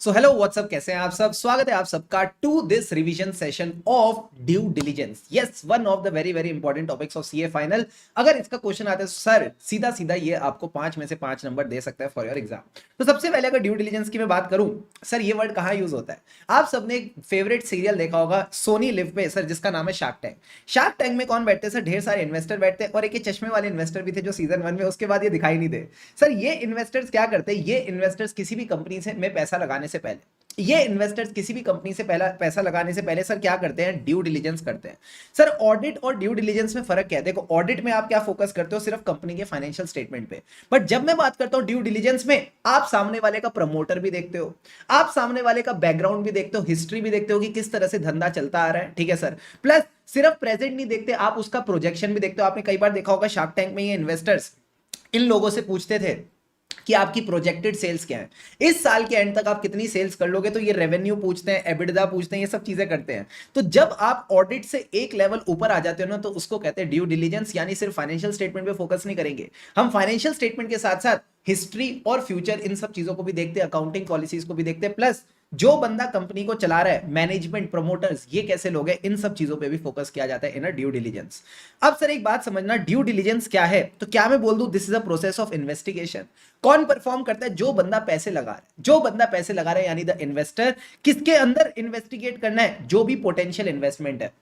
So hello what's up, कैसे हैं आप सब। स्वागत है आप सबका to this revision session of due diligence. Yes, one of the very very important topics of CA final. अगर इसका क्वेश्चन आता है सर सीधा सीधा ये आपको 5 में से 5 नंबर दे सकता है फॉर योर एग्जाम। तो सबसे पहले अगर ड्यू डिलीजेंस की मैं बात करूं, सर ये वर्ड कहां यूज होता है। आप सबने एक फेवरेट सीरियल देखा होगा सोनी लिव पे सर, जिसका नाम है शार्क टैंक। शार्क टैंक में कौन बैठते हैं सर, ढेर सारे इन्वेस्टर बैठते हैं और एक ये चश्मे वाले इन्वेस्टर भी थे जो सीजन 1 में, उसके बाद ये दिखाई नहीं दे। सर ये इन्वेस्टर्स क्या करते हैं, ये इन्वेस्टर्स किसी भी कंपनी से में पैसा लगाने से पहले, ये इन्वेस्टर्स किसी भी कंपनी से पहला पैसा लगाने से पहले सर क्या करते हैं, ड्यू डिलीजेंस करते हैं। सर ऑडिट और ड्यू डिलीजेंस में फर्क क्या है। देखो ऑडिट में आप क्या फोकस करते हो, सिर्फ कंपनी के फाइनेंशियल स्टेटमेंट पे। बट जब मैं बात करता हूं ड्यू डिलीजेंस में, आप सामने वाले का प्रमोटर भी देखते हो, आप सामने वाले का बैकग्राउंड भी देखते हो, हिस्ट्री भी देखते हो कि किस तरह से धंधा चलता आ रहा है। ठीक है सर, प्लस सिर्फ प्रेजेंट नहीं देखते, आप उसका प्रोजेक्शन भी देखते हो। आपने कई बार देखा होगा शार्क टैंक में ये इन्वेस्टर्स इन लोगों से पूछते थे कि आपकी प्रोजेक्टेड सेल्स क्या है, इस साल के एंड तक आप कितनी सेल्स कर लोगे। तो ये रेवेन्यू पूछते हैं, एबिडा पूछते हैं, ये सब चीजें करते हैं। तो जब आप ऑडिट से एक लेवल ऊपर आ जाते हो ना, तो उसको कहते हैं ड्यू डिलीजेंस। यानी सिर्फ फाइनेंशियल स्टेटमेंट पे फोकस नहीं करेंगे हम, फाइनेंशियल स्टेटमेंट के साथ साथ हिस्ट्री और फ्यूचर इन सब चीजों को भी देखते हैं, अकाउंटिंग पॉलिसीज को भी देखते हैं, प्लस जो बंदा कंपनी को चला रहा है, मैनेजमेंट, प्रमोटर्स, ये कैसे लोग हैं, इन सब चीजों पे भी फोकस किया जाता है इन अ ड्यू डिलीजेंस। अब सर एक बात समझना, ड्यू डिलीजेंस क्या है। तो क्या मैं बोल दूं this is a process of investigation. कौन परफॉर्म करता है, जो बंदा पैसे लगा रहा है, जो बंदा पैसे लगा रहा है यानी द इन्वेस्टर। किसके अंदर इन्वेस्टिगेट करना है, जो भी पोटेंशियल इन्वेस्टमेंट है।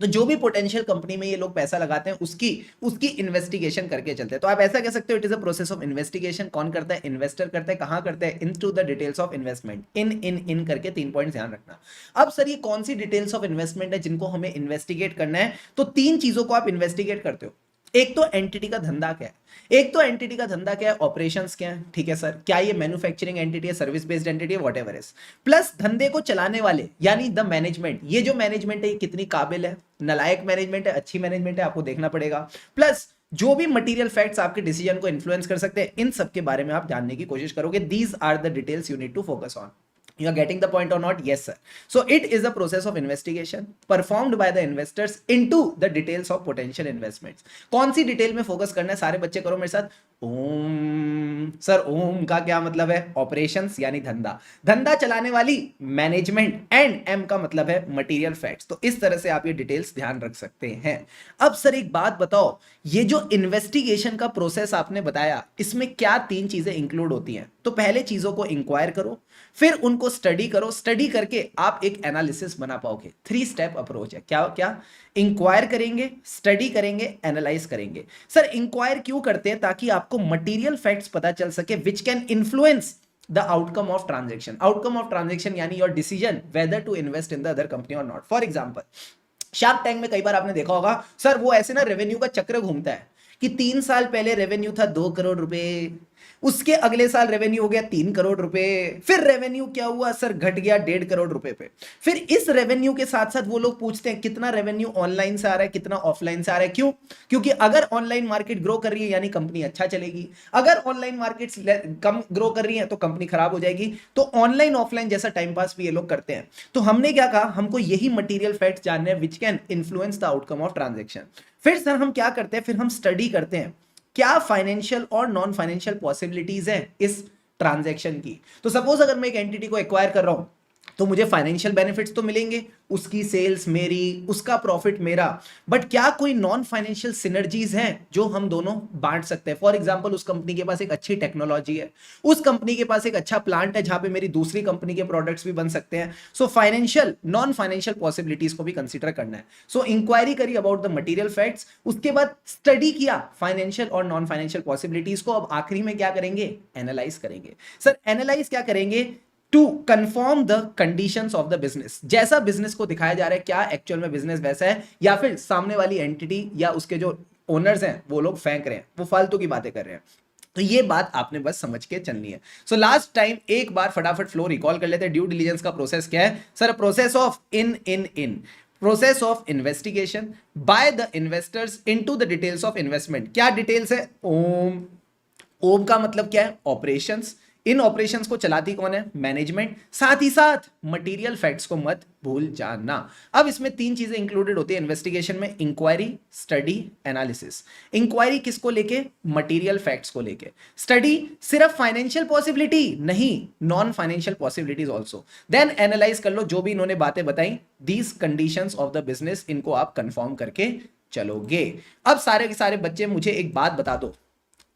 तो जो भी पोटेंशियल कंपनी में ये लोग पैसा लगाते हैं उसकी उसकी इन्वेस्टिगेशन करके चलते हैं। तो आप ऐसा कह सकते हो it is a process of investigation. कौन करता है, इन्वेस्टर करता है। कहां करता है, into the details of investment. इन करके 3 पॉइंट ध्यान रखना। अब सर ये कौन सी डिटेल्स ऑफ इन्वेस्टमेंट है जिनको हमें इन्वेस्टिगेट करना है। तो 3 चीजों को आप इन्वेस्टिगेट करते हो। एक तो एंटिटी का धंधा क्या है, एक तो एंटिटी का धंधा क्या है, ऑपरेशंस क्या है। ठीक है सर, क्या ये मैन्युफैक्चरिंग एंटिटी है, सर्विस बेस्ड एंटिटी है, व्हाटएवर इज। प्लस धंधे को चलाने वाले यानी द मैनेजमेंट, ये जो मैनेजमेंट है ये कितनी काबिल है, नलायक मैनेजमेंट है, अच्छी मैनेजमेंट है, आपको देखना पड़ेगा। प्लस जो भी मटेरियल फैक्ट्स आपके डिसीजन को इन्फ्लुएंस कर सकते हैं, इन सब के बारे में आप जानने की कोशिश करोगे। These are the details you need to focus on. You are getting the point or not? Yes sir. So it is a process of investigation performed by the investors into the details of potential investments. कौन सी detail में focus करना है, सारे बच्चे करो मेरे साथ। ओम। Sir ओम का क्या मतलब है, ऑपरेशंस यानी धंधा, धंधा चलाने वाली मैनेजमेंट, एंड एम का मतलब है मटेरियल फैक्ट्स। तो इस तरह से आप ये डिटेल्स ध्यान रख सकते हैं। अब सर एक बात बताओ, ये जो इन्वेस्टिगेशन का प्रोसेस आपने बताया, इसमें क्या 3 चीजें इंक्लूड होती हैं। तो पहले चीजों को इंक्वायर करो, फिर उनको स्टडी करो, स्टडी करके आप एक एनालिसिस बना पाओगे। 3 स्टेप अप्रोच है। क्या क्या, इंक्वायर करेंगे, स्टडी करेंगे, एनालाइज करेंगे। सर इंक्वायर क्यों करते हैं, ताकि आपको मटेरियल फैक्ट्स पता चल सके which can influence the outcome of transaction. Outcome of transaction यानी your decision whether to invest in the other company और not. For example shark tank में कई बार आपने देखा होगा सर, वो ऐसे ना रेवेन्यू का चक्र घूमता है कि 3 साल पहले रेवेन्यू था 2 करोड़ रुपए, उसके अगले साल रेवेन्यू हो गया 3 करोड़ रुपए, फिर रेवेन्यू क्या हुआ सर, घट गया 1.5 करोड़ रुपए पे। फिर इस रेवेन्यू के साथ साथ वो लोग पूछते हैं कितना रेवेन्यू ऑनलाइन से आ रहा है, कितना ऑफलाइन से आ रहा है। क्यों, क्योंकि अगर ऑनलाइन मार्केट ग्रो कर रही है यानी कंपनी अच्छा चलेगी, अगर ऑनलाइन मार्केट कम ग्रो कर रही है तो कंपनी खराब हो जाएगी। तो ऑनलाइन ऑफलाइन जैसा टाइम पास भी ये लोग करते हैं। तो हमने क्या कहा, हमको यही मटेरियल फैक्ट्स जानने हैं विच can influence the outcome of transaction. फिर सर हम क्या करते हैं, फिर हम स्टडी करते हैं क्या फाइनेंशियल और नॉन फाइनेंशियल पॉसिबिलिटीज है इस ट्रांजैक्शन की। तो सपोज अगर मैं एक एंटिटी को एक्वायर कर रहा हूं, तो मुझे फाइनेंशियल बेनिफिट्स तो मिलेंगे, उसकी सेल्स मेरी, उसका प्रॉफिट मेरा। बट क्या कोई नॉन फाइनेंशियल सिनर्जीज हैं जो हम दोनों बांट सकते हैं। फॉर एग्जांपल उस कंपनी के पास एक अच्छी टेक्नोलॉजी है, उस कंपनी के पास एक अच्छा प्लांट है जहां पे मेरी दूसरी कंपनी के प्रोडक्ट्स भी बन सकते हैं। So financial non financial possibilities को भी कंसीडर करना है। सो इंक्वायरी करी अबाउट द मटेरियल फैक्ट्स, उसके बाद स्टडी किया फाइनेंशियल और नॉन फाइनेंशियल पॉसिबिलिटीज को। अब आखिरी में क्या करेंगे, एनालाइज करेंगे। सर एनालाइज क्या करेंगे, to confirm the conditions of the business. जैसा बिजनेस को दिखाया जा रहा है क्या एक्चुअल में बिजनेस वैसा है, या फिर सामने वाली एंटिटी या उसके जो ओनर्स हैं वो लोग फेंक रहे हैं, वो फालतू की बातें कर रहे हैं। तो ये बात आपने बस समझ के चलनी है। सो लास्ट टाइम एक बार फटाफट फ्लो रिकॉल कर लेते हैं। ड्यू डिलीजेंस का प्रोसेस क्या है sir, process of in process of investigation by the investors into the details of investment. क्या डिटेल्स है, ओम। ओम का मतलब क्या है, ऑपरेशंस। इन ऑपरेशंस को चलाती कौन है? मैनेजमेंट। साथ ही साथ मटेरियल फैक्ट्स को मत भूल जाना। अब इसमें तीन चीजें इंक्लूडेड होती है इन्वेस्टिगेशन में, इंक्वायरी, स्टडी, एनालिसिस। इंक्वायरी किसको लेके? मटेरियल फैक्ट्स को लेके। स्टडी सिर्फ फाइनेंशियल पॉसिबिलिटी नहीं, non financial possibilities also. Then analyse कर लो जो भी इन्होंने बातें बताई, these conditions of the business, इनको आप कंफर्म करके चलोगे। अब सारे के सारे बच्चे मुझे एक बात बता दो,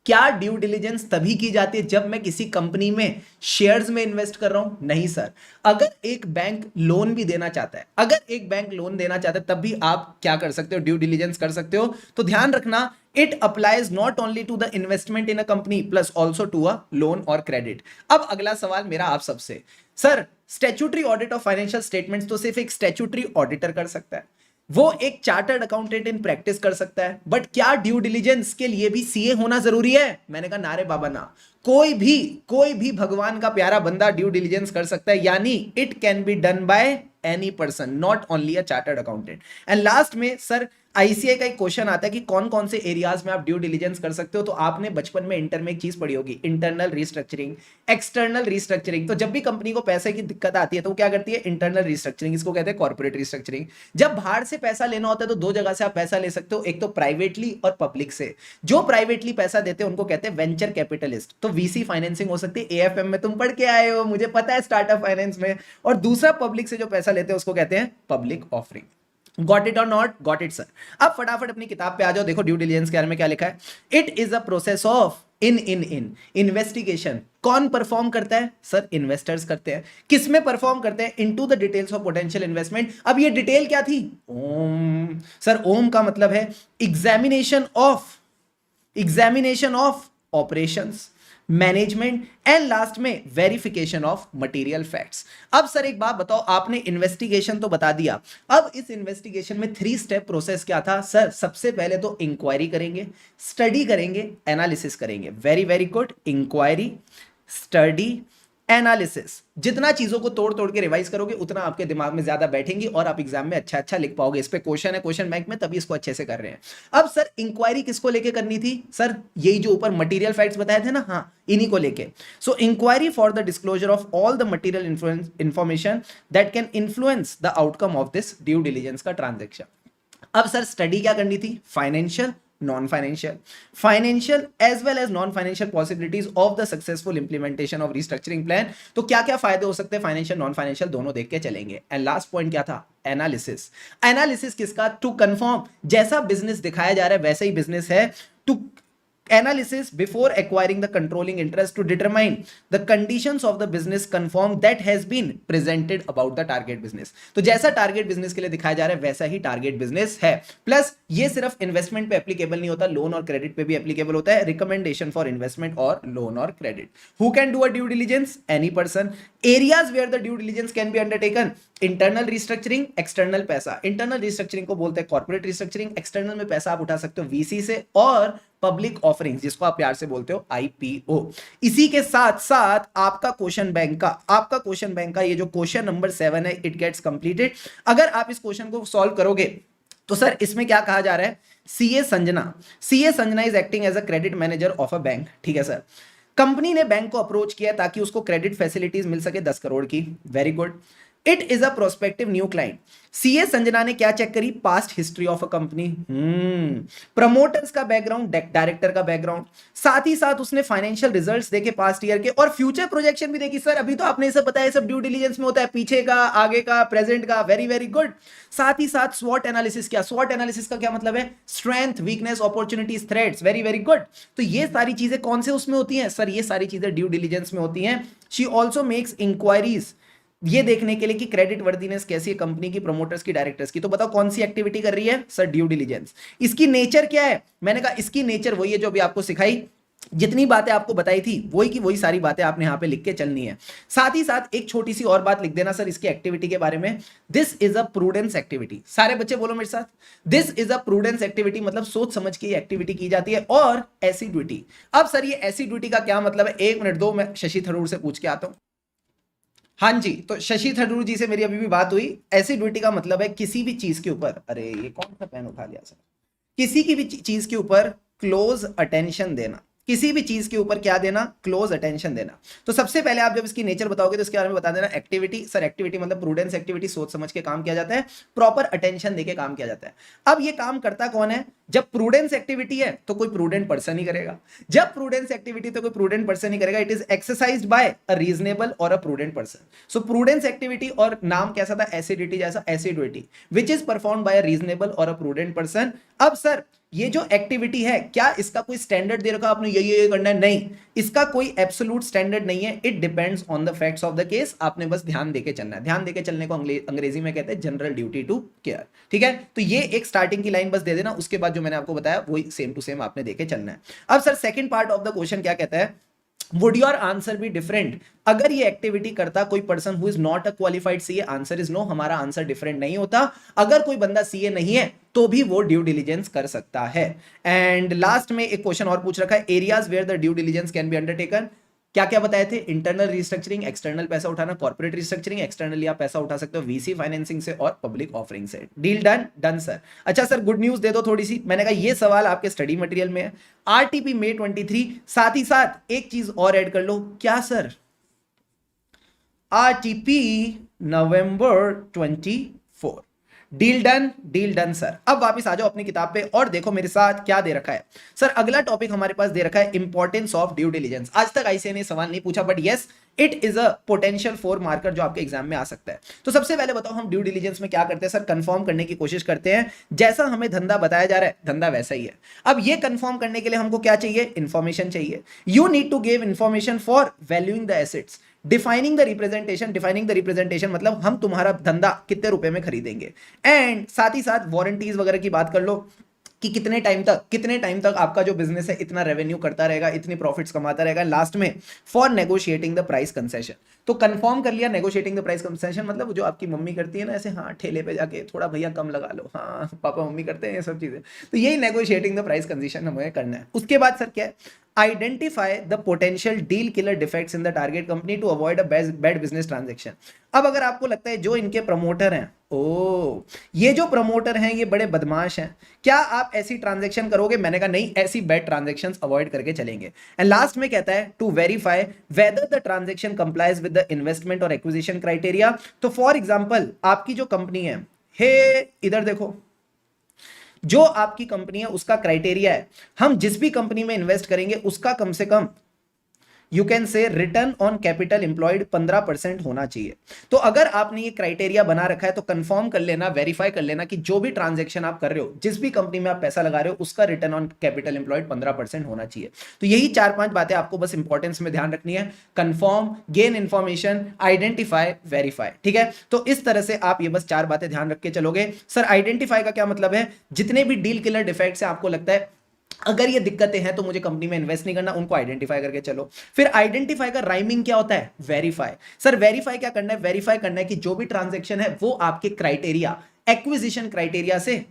क्या ड्यू डिलिजेंस तभी की जाती है जब मैं किसी कंपनी में शेयर्स में इन्वेस्ट कर रहा हूं? नहीं सर। अगर एक बैंक लोन भी देना चाहता है, अगर एक बैंक लोन देना चाहता है तब भी आप क्या कर सकते हो? ड्यू डिलिजेंस कर सकते हो। तो ध्यान रखना, it applies not only to the investment in a company plus also to a loan और क्रेडिट। अब अगला सवाल मेरा आप सबसे, sir statutory audit of financial statements तो सिर्फ एक स्टैट्यूटरी ऑडिटर कर सकता है, वो एक चार्टर्ड अकाउंटेंट इन प्रैक्टिस कर सकता है, बट क्या ड्यू डिलिजेंस के लिए भी सीए होना जरूरी है? मैंने कहा नारे बाबा ना, कोई भी भगवान का प्यारा बंदा ड्यू डिलिजेंस कर सकता है, यानी it can be done by any person, not only a chartered accountant. And last में सर आईसीआई का एक क्वेश्चन आता है कि कौन कौन से एरियाज में आप ड्यू डिलिजेंस कर सकते हो। तो आपने बचपन में इंटर में एक चीज पढ़ी होगी, इंटरनल रिस्ट्रक्चरिंग, एक्सटर्नल रिस्ट्रक्चरिंग। तो जब भी कंपनी को पैसे की दिक्कत आती है तो वो क्या करती है? इंटरनल रिस्ट्रक्चरिंग, इसको कहते हैं कॉर्पोरेट रिस्ट्रक्चरिंग। जब बाहर से पैसा लेना होता है तो दो जगह से आप पैसा ले सकते हो, एक तो प्राइवेटली और पब्लिक से। जो प्राइवेटली पैसा देते हैं उनको कहते हैं वेंचर कैपिटलिस्ट, तो वीसी फाइनेंसिंग हो सकती है, एएफएम में तुम पढ़ के आए हो, मुझे पता है, स्टार्टअप फाइनेंस में। और दूसरा पब्लिक से जो पैसा लेते हैं उसको कहते हैं पब्लिक ऑफरिंग। गॉट इट और नॉट गॉट इट सर? अब फटाफट अपनी किताब पे आ जाओ, देखो ड्यू डिलिजेंस के बारे में क्या लिखा है। It is a process of in investigation. कौन परफॉर्म करता है? सर इन्वेस्टर्स करते हैं। किस में परफॉर्म करते हैं? Into the details of potential investment. अब ये डिटेल क्या थी? ओम। सर ओम का मतलब है examination of operations, management and last में वेरिफिकेशन ऑफ मटेरियल फैक्ट्स। अब सर एक बात बताओ, आपने इन्वेस्टिगेशन तो बता दिया, अब इस इन्वेस्टिगेशन में 3 स्टेप प्रोसेस क्या था? सर सबसे पहले तो इंक्वायरी करेंगे, स्टडी करेंगे, एनालिसिस करेंगे। Very very good, inquiry, study, analysis. जितना चीजों को तोड़ तोड़ के रिवाइज करोगे उतना आपके दिमाग में ज्यादा बैठेंगी और आप एग्जाम में अच्छा अच्छा लिख पाओगे। इस पे क्वेश्चन है क्वेश्चन बैंक में, तभी इसको अच्छे से कर रहे हैं। अब सर इंक्वायरी किसको लेके करनी थी? सर यही जो ऊपर मटेरियल फैक्ट्स बताए थे ना, हाँ इन्हीं को लेके। So inquiry for the disclosure of all the material information that can influence the outcome of this due diligence का ट्रांजेक्शन। अब सर स्टडी क्या करनी थी? Financial, non financial as well as non financial possibilities of the successful implementation of restructuring plan. तो क्या क्या फायदे हो सकते हैं फाइनेंशियल नॉन फाइनेंशियल दोनों देख के चलेंगे। एंड लास्ट पॉइंट क्या था? एनालिसिस किसका? टू कंफर्म, जैसा बिजनेस दिखाया जा रहा है वैसा ही बिजनेस है। To analysis before acquiring the controlling interest to determine the conditions of the business confirm that has been presented about the target business। तो जैसा टारगेट बिजनेस के लिए दिखाया जा रहा है वैसा ही टारगेट बिजनेस है। प्लस ये सिर्फ इन्वेस्टमेंट पे एप्लीकेबल नहीं होता, लोन और क्रेडिट पे भी एप्लीकेबल होता है। रिकमेंडेशन फॉर इन्वेस्टमेंट और लोन और credit. Who can do a due diligence? Any person. Areas where the due diligence can be undertaken, internal restructuring, external पैसा। इंटरनल रिस्ट्रक्चरिंग को बोलते हैं कॉर्पोरेट रिस्ट्रक्चरिंग, एक्सटर्नल में पैसा आप उठा सकते हो वीसी से, और पब्लिक ऑफरिंग्स जिसको आप प्यार से बोलते हो आईपीओ। इसी के साथ साथ आपका क्वेश्चन बैंक का ये जो क्वेश्चन नंबर 7 है, इट गेट्स कंप्लीटेड। अगर आप इस क्वेश्चन को सॉल्व करोगे तो सर इसमें क्या कहा जा रहा है? CA Sanjana is acting as a credit manager of a bank. ठीक है सर, कंपनी ने बैंक को अप्रोच किया ताकि उसको क्रेडिट फैसिलिटीज मिल सके 10 करोड़ की। Very good. It is a prospective new client. CA Sanjana ने क्या चेक करी? Past history of a company, promoters का बैकग्राउंड, डायरेक्टर का बैकग्राउंड, साथ ही साथ उसने फाइनेंशियल रिजल्ट्स देखे पास्ट ईयर के और फ्यूचर प्रोजेक्शन भी देखी। सर अभी तो आपने सब बताया, सब ड्यू डिलिजेंस में होता है, पीछे का, आगे का, प्रेजेंट का। Very very good. साथ ही साथ स्वॉट एनालिसिस किया। स्वॉट एनालिसिस का क्या मतलब है? Strength, weakness, opportunities, threats. Very very good. तो ये सारी चीजें कौन से उसमें होती हैं? सर ये सारी चीजें ड्यू डिलिजेंस में होती हैं। शी ऑल्सो मेक्स इंक्वायरीज, ये देखने के लिए कि क्रेडिट वर्दीनेस कैसी है कंपनी की, प्रमोटर्स की, डायरेक्टर्स की। तो बताओ कौन सी एक्टिविटी कर रही है? Sir due diligence. इसकी नेचर क्या है? मैंने कहा इसकी नेचर वही है जो अभी आपको सिखाई, जितनी बातें आपको बताई थी वही की वही सारी बातें आपने यहां पे लिख के चलनी है। साथ ही साथ एक छोटी सी और बात लिख देना सर इसकी एक्टिविटी के बारे में, this is a prudence activity. सारे बच्चे बोलो मेरे साथ, this is a prudence activity, मतलब सोच समझ के एक्टिविटी की जाती है। और एसिड्यूटी, अब सर ये एसिड्यूटी का क्या मतलब है? 1 मिनट दो, मैं शशि थरूर से पूछ के आता हूं। हाँ जी, तो शशि थरूर जी से मेरी अभी भी बात हुई। एसिडिटी का मतलब है किसी भी चीज के ऊपर, अरे ये कौन सा पेन उठा लिया सर, किसी की भी चीज के ऊपर क्लोज अटेंशन देना, किसी भी चीज के ऊपर क्या देना, क्लोज अटेंशन देना। तो सबसे पहले आप जब इसकी नेचर बताओगे तो इसके बारे में बता देना एक्टिविटी। सर एक्टिविटी मतलब प्रूडेंस एक्टिविटी, सोच समझ के काम किया जाता है, प्रॉपर अटेंशन देके काम किया जाता है। अब ये काम करता कौन है, जब प्रूडेंस एक्टिविटी है तो कोई प्रूडेंट पर्सन ही करेगा, जब प्रूडेंस एक्टिविटी तो कोई प्रूडेंट पर्सन ही करेगा। It is exercised by a reasonable और a prudent person. So prudence activity, और नाम कैसा था, एसिडिटी जैसा, acidity which is perform by a reasonable और अ प्रूडेंट पर्सन। अब सर ये जो एक्टिविटी है, क्या इसका कोई स्टैंडर्ड दे रखा आपने ये करना है, नहीं, इसका कोई एब्सोल्यूट स्टैंडर्ड नहीं है। It depends on the facts of the case. आपने बस ध्यान देके चलना है। ध्यान देके चलने को अंग्रेजी में कहते हैं जनरल ड्यूटी टू केयर। ठीक है, तो ये एक स्टार्टिंग की लाइन बस दे देना, उसके बाद जो मैंने आपको बताया वही सेम टू सेम आपने देके चलना है। अब sir second part of the question क्या कहता है, would your answer be different अगर ये एक्टिविटी करता कोई person who is not a qualified CA. Answer is no, हमारा आंसर डिफरेंट नहीं होता। अगर कोई बंदा सीए नहीं है तो भी वो ड्यू डिलिजेंस कर सकता है। एंड लास्ट में एक क्वेश्चन और पूछ रखा है, areas where the due diligence can be undertaken. क्या क्या बताए थे, इंटरनल रिस्ट्रक्चरिंग, एक्सटर्नल पैसा उठाना, कॉर्पोरेट रिस्ट्रक्चरिंग, एक्सटर्नली आप पैसा उठा सकते हो वीसी फाइनेंसिंग से और पब्लिक ऑफरिंग से। Deal done, done sir. अच्छा सर गुड न्यूज दे दो थोड़ी सी, मैंने कहा ये सवाल आपके स्टडी मटेरियल में है, आरटीपी May 23। साथ ही साथ एक चीज और ऐड कर लो, क्या sir, RTP November 24। Deal done, deal done sir. अब वापस आ जाओ अपनी किताब पे और देखो मेरे साथ क्या दे रखा है। सर अगला टॉपिक हमारे पास दे रखा है इंपॉर्टेंस ऑफ ड्यू डिलिजेंस। आज तक आईसीएसई ने सवाल नहीं पूछा, but yes it is a potential 4 marker जो आपके एग्जाम में आ सकता है। तो सबसे पहले बताओ हम ड्यू डिलिजेंस में क्या करते हैं। सर कंफर्म करने की कोशिश करते हैं, जैसा हमें धंधा बताया जा रहा है धंधा वैसा ही है। अब ये कंफर्म करने के लिए हमको क्या चाहिए, इंफॉर्मेशन चाहिए। You need to give information for valuing the assets, defining the representation. Defining the representation मतलब हम तुम्हारा धंधा कितने रुपए में खरीदेंगे, एंड साथ ही साथ वारंटीज वगैरह की बात कर लो कि कितने टाइम तक आपका जो बिजनेस है इतना रेवेन्यू करता रहेगा, इतनी प्रॉफिट्स कमाता रहेगा। लास्ट में for negotiating the price concession. तो कंफर्म कर लिया, नेगोशिएटिंग द प्राइस कंसेशन मतलब जो आपकी मम्मी करती है ना ऐसे, हाँ ठेले पे जाके थोड़ा भैया कम लगा लो, हाँ पापा मम्मी करते हैं ये सब चीजें, तो यही नेगोशिएटिंग द प्राइस कंसेशन हमें करना है। उसके बाद सर क्या है, identify the potential deal killer defects in the target company to avoid a bad business transaction. अब अगर आपको लगता है जो इनके प्रमोटर हैं, ओ ये जो प्रमोटर हैं ये बड़े बदमाश हैं, क्या आप ऐसी ट्रांजैक्शन करोगे। मैंने कहा नहीं, ऐसी बैड ट्रांजैक्शंस अवॉइड करके चलेंगे। एंड लास्ट में कहता है to verify whether the transaction complies with the investment और एक्विजिशन क्राइटेरिया। तो फॉर एग्जांपल आपकी जो कंपनी है, हे इधर देखो, जो आपकी कंपनी है उसका क्राइटेरिया है, हम जिस भी कंपनी में इन्वेस्ट करेंगे उसका कम से कम you can say return on capital employed 15% होना चाहिए। तो अगर आपने ये क्राइटेरिया बना रखा है तो कंफर्म कर लेना, वेरीफाई कर लेना कि जो भी ट्रांजैक्शन आप कर रहे हो, जिस भी कंपनी में आप पैसा लगा रहे हो, उसका रिटर्न ऑन कैपिटल एम्प्लॉयड 15% होना चाहिए। तो यही 4-5 बातें आपको बस इंपॉर्टेंस में ध्यान रखनी है, confirm, gain information, identify, verify. ठीक है, तो इस तरह से आप ये बस 4 बातें ध्यान रख के चलोगे। सर आइडेंटिफाई का क्या मतलब है, जितने भी डील किलर डिफेक्ट्स है आपको लगता है अगर ये दिक्कतें हैं तो मुझे कंपनी में इन्वेस्ट नहीं करना, उनको आइडेंटिफाई करके चलो। फिर आइडेंटिफाई का राइमिंग क्या होता है, वेरीफाई। सर वेरीफाई क्या करना है, वेरीफाई करना है कि जो भी ट्रांजैक्शन है वो आपके क्राइटेरिया, एक्विजिशन क्राइटेरिया से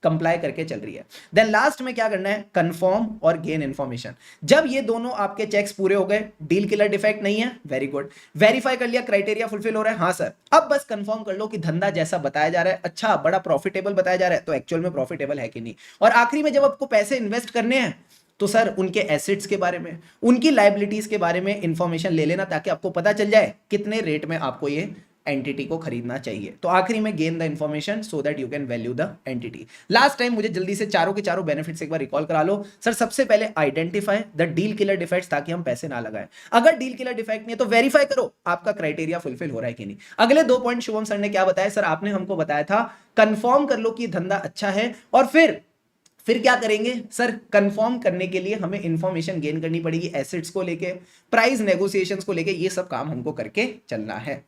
कंप्लाई करके चल रही है। देन लास्ट में क्या करना है, कंफर्म और गेन इंफॉर्मेशन। जब ये दोनों आपके चेक्स पूरे हो गए, डील किलर डिफेक्ट नहीं है, वेरी गुड, वेरीफाई कर लिया, क्राइटेरिया फुलफिल हो रहा है, हाँ सर, अब बस कंफर्म कर लो कि धंधा जैसा बताया जा रहा है, अच्छा बड़ा प्रॉफिटेबल बताया जा रहा है, तो एक्चुअल में प्रॉफिटेबल है कि नहीं। और आखिरी में जब आपको पैसे इन्वेस्ट करने हैं तो सर उनके एसेट्स के बारे में, उनकी लायबिलिटीज के बारे में इंफॉर्मेशन ले लेना, ताकि आपको पता चल जाए कितने रेट में आपको ये एंटिटी को खरीदना चाहिए। तो आखिरी में gain the information so that you can value the entity. Last time मुझे जल्दी से चारों के चारों बेनिफिट्स एक बार रिकॉल करा लो। सर सबसे पहले identify the deal killer defects, ताकि हम पैसे ना लगाएं। अगर डील किलर डिफेक्ट नहीं है तो वेरीफाई करो आपका क्राइटेरिया फुलफिल हो रहा है कि नहीं। अगले 2 पॉइंट शुभम सर ने क्या बताया, सर आपने हमको बताया था कंफर्म कर लो कि धंधा अच्छा है, और फिर क्या करेंगे सर, कंफर्म करने के लिए हमें इंफॉर्मेशन गेन करनी पड़ेगी, एसेट्स को लेके, प्राइस नेगोशिएशंस को लेके, ये सब काम हमको करके चलना है।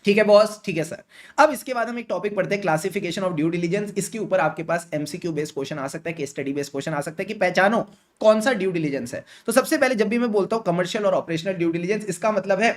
ठीक है बॉस, ठीक है सर। अब इसके बाद हम एक टॉपिक पढ़ते हैं, क्लासिफिकेशन ऑफ ड्यू डिलिजेंस। इसके ऊपर आपके पास एमसीक्यू बेस्ड क्वेश्चन आ सकता है, केस स्टडी बेस्ड क्वेश्चन आ सकता है कि पहचानो कौन सा ड्यू डिलिजेंस है। तो सबसे पहले जब भी मैं बोलता हूं कमर्शियल और ऑपरेशनल ड्यू डिलिजेंस, इसका मतलब है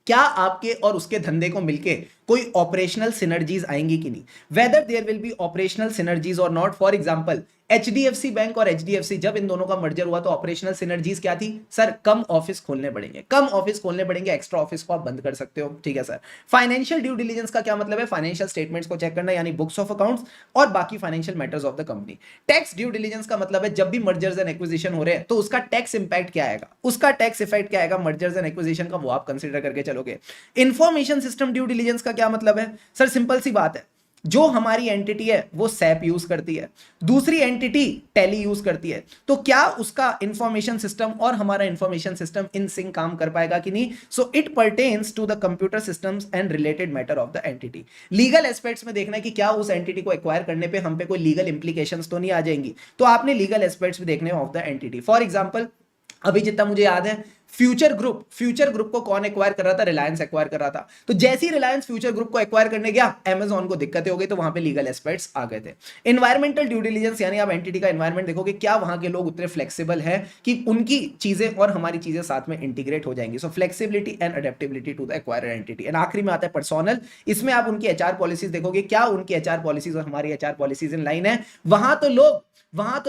क्या आपके और उसके धंधे को मिलके कोई ऑपरेशनल सिनर्जीज आएंगी कि नहीं, whether there will be operational synergies और not. For example HDFC bank और एचडीएफसी, जब इन दोनों का मर्जर हुआ तो ऑपरेशनल सिनर्जीज क्या थी सर, कम ऑफिस खोलने पड़ेंगे, कम ऑफिस खोलने पड़ेंगे, एक्स्ट्रा ऑफिस को आप बंद कर सकते हो, ठीक है सर। फाइनेंशियल ड्यू डिलिजेंस का क्या मतलब है, फाइनेंशियल स्टेटमेंट्स को चेक करना, यानी बुक्स ऑफ अकाउंट्स और बाकी financial matters of the company. Tax due diligence का मतलब है जब भी मर्जर्स एंड एक्विजिशन हो रहे हैं तो उसका टैक्स इंपैक्ट क्या आएगा, उसका टैक्स इफेक्ट क्या आएगा मर्जर्स एंड एक्विजिशन का, वो आप कंसीडर करके चलोगे। इंफॉर्मेशन सिस्टम ड्यू डिलिजेंस का क्या मतलब है सर, सिंपल सी बात है, जो हमारी एंटिटी है वो सैप यूज करती है, दूसरी एंटिटी टैली यूज करती है, तो क्या उसका इंफॉर्मेशन सिस्टम और हमारा इंफॉर्मेशन सिस्टम इन सिंक काम कर पाएगा कि नहीं। So it pertains to the computer systems and related matter of the entity. Legal aspects में देखना है कि क्या उस एंटिटी को एक्वायर करने पे हम पे कोई लीगल इंप्लीकेशंस तो नहीं आ जाएंगी, तो आपने लीगल एस्पेक्ट्स भी देखने of the entity. For example अभी जितना मुझे याद है फ्यूचर ग्रुप को कौन एक्वायर कर रहा था, रिलायंस एक्वायर कर रहा था, तो जैसे ही रिलायंस फ्यूचर ग्रुप को एक्वायर करने गया अमेजॉन को दिक्कतें हो गई, तो वहां पे लीगल एस्पेक्ट्स आ गए थे। एनवायरमेंटल ड्यू डिलिजेंस, यानी आप एंटिटी का एनवायरमेंट देखोगे, क्या वहां के लोग उतने फ्लेक्सिबल है कि उनकी चीजें और हमारी चीजें साथ में इंटीग्रेट हो जाएंगी। So flexibility and adaptability to the acquired entity. And आखिरी में आता है पर्सोनल, इसमें आप उनकी एचआर पॉलिसीज देखोगे, क्या उनकी एचआर पॉलिसीज और हमारी एचआर पॉलिसीज इन लाइन है। वहां तो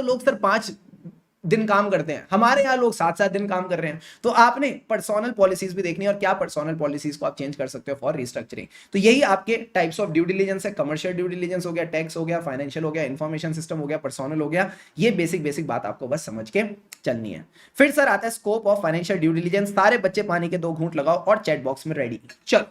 लोग सर 5 दिन काम करते हैं, हमारे यहाँ लोग 7-7 दिन काम कर रहे हैं, तो आपने पर्सोनल पॉलिसीज भी देखनी है और क्या पर्सोनल पॉलिसीज को आप चेंज कर सकते हो फॉर रिस्ट्रक्चरिंग। तो यही आपके टाइप्स ऑफ ड्यू डिलिजेंस है, कमर्शियल ड्यू डिलिजेंस हो गया, टैक्स हो गया, फाइनेंशियल हो गया, इंफॉर्मेशन सिस्टम हो गया, पर्सोनल हो गया। ये बेसिक बात आपको बस समझ के चलनी है। फिर सर आता है scope of financial due diligence. सारे बच्चे पानी के 2 घूंट लगाओ और चैट बॉक्स में रेडी, चलो।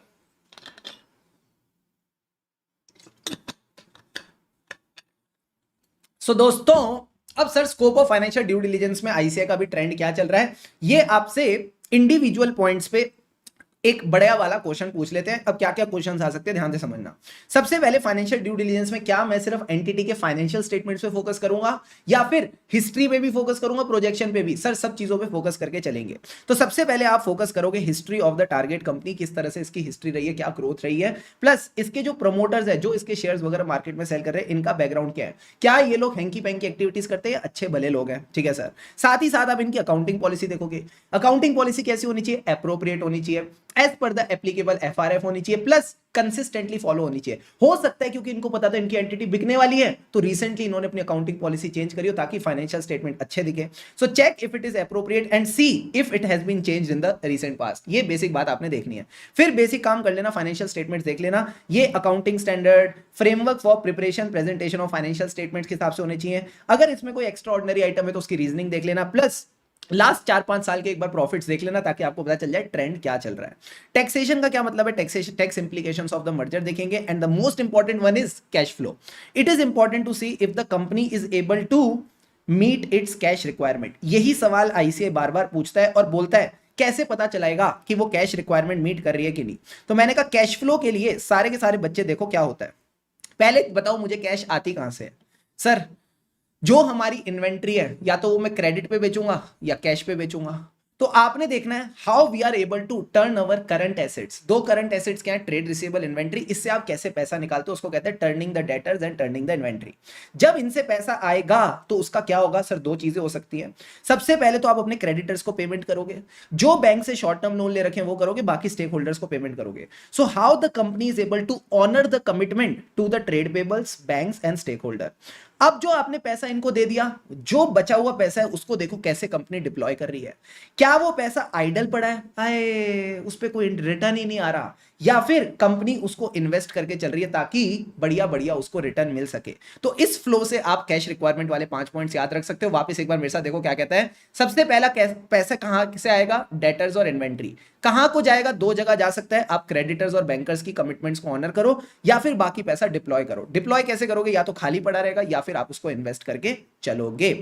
सो दोस्तों अब sir scope of financial due diligence में आईसीआई का भी ट्रेंड क्या चल रहा है, ये आपसे इंडिविजुअल पॉइंट्स पे एक बड़ा वाला क्वेश्चन पूछ लेते हैं। अब क्या क्या क्वेश्चंस आ सकते हैं ध्यान से समझना। सबसे पहले फाइनेंशियल ड्यू डिलिजेंस में क्या मैं सिर्फ एंटिटी के फाइनेंशियल स्टेटमेंट्स पे फोकस करूंगा या फिर हिस्ट्री पे भी फोकस करूंगा, प्रोजेक्शन पे भी? सर सब चीजों पे फोकस करके चलेंगे। तो सबसे पहले आप फोकस करोगे history of the target company, किस तरह से इसकी हिस्ट्री रही है, क्या ग्रोथ रही है, प्लस इसके जो प्रमोटर्स है, जो इसके शेयर्स वगैरह मार्केट में सेल कर रहे हैं, इनका बैकग्राउंड क्या है, क्या ये लोग हैंकी पैंकी एक्टिविटीज करते हैं, अच्छे भले लोग हैं, ठीक है सर। साथ ही साथ आप इनकी अकाउंटिंग पॉलिसी देखोगे, अकाउंटिंग पॉलिसी कैसी होनी चाहिए, एप्रोप्रिएट होनी चाहिए, as per the applicable FRF होनी चाहिए, प्लस कंसिस्टेंटली फॉलो होनी चाहिए। हो सकता है क्योंकि इनको पता था इनकी एंटिटी बिकने वाली है, तो रिसेंटली इन्होंने अपनी अकाउंटिंग पॉलिसी चेंज करी हो ताकि फाइनेंशियल स्टेटमेंट अच्छे दिखे। So check if it is appropriate and see if it has been changed in the recent past. ये बेसिक बात आपने देखनी है। फिर बेसिक काम कर लेना, फाइनेंशियल स्टेटमेंट्स देख लेना, ये accounting standard framework for preparation presentation of financial statements के हिसाब से होने चाहिए। अगर इसमें कोई एक्स्ट्रा ऑर्डिनरी आइटम है तो उसकी रीजनिंग देख लेना, प्लस लास्ट 4-5 साल के एक बार प्रॉफिट्स देख लेना ताकि आपको पता चल जाए ट्रेंड क्या चल रहा है। टैक्सेशन का क्या मतलब है, taxation tax implications of the merger देखेंगे, and the most important one is cash flow. It is important to see if the company is able to meet its cash requirement. यही सवाल आईसीआई बार बार पूछता है और बोलता है कैसे पता चलाएगा कि वो कैश रिक्वायरमेंट मीट कर रही है कि नहीं। तो मैंने कहा कैश फ्लो के लिए सारे के सारे बच्चे देखो क्या होता है। पहले बताओ मुझे कैश आती कहां से है सर, जो हमारी इन्वेंट्री है या तो वो मैं क्रेडिट पे बेचूंगा या कैश पे बेचूंगा। तो आपने देखना है how we are able to turn our current assets. 2 current assets क्या है, ट्रेड रिसीवेबल, इन्वेंट्री। इससे आप कैसे पैसा निकालते हो, उसको कहते हैं turning the debtors and turning the inventory. जब इनसे पैसा आएगा तो उसका क्या होगा सर, 2 चीजें हो सकती हैं। सबसे पहले तो आप अपने क्रेडिटर्स को पेमेंट करोगे, जो बैंक से शॉर्ट टर्म लोन ले रखे हैं वो करोगे, बाकी स्टेक होल्डर्स को पेमेंट करोगे। So how the company is able to honour the commitment to the trade payables, banks and stakeholder. अब जो आपने पैसा इनको दे दिया, जो बचा हुआ पैसा है उसको देखो कैसे कंपनी डिप्लॉय कर रही है। क्या वो पैसा आइडल पड़ा है, आए उस पर कोई रिटर्न ही नहीं आ रहा, या फिर कंपनी उसको इन्वेस्ट करके चल रही है ताकि बढ़िया बढ़िया उसको रिटर्न मिल सके। तो इस फ्लो से आप कैश रिक्वायरमेंट वाले 5 पॉइंट्स याद रख सकते हो। वापस एक बार मेरे साथ देखो क्या कहता है। सबसे पहला पैसा कहां से आएगा, डेटर्स और इन्वेंट्री। कहां को जाएगा, 2 जगह जा सकता है, आप क्रेडिटर्स और बैंकर्स की कमिटमेंट्स को ऑनर करो या फिर बाकी पैसा डिप्लॉय करो। डिप्लॉय कैसे करोगे, या तो खाली पड़ा रहेगा या फिर आप उसको इन्वेस्ट करके चलोगे।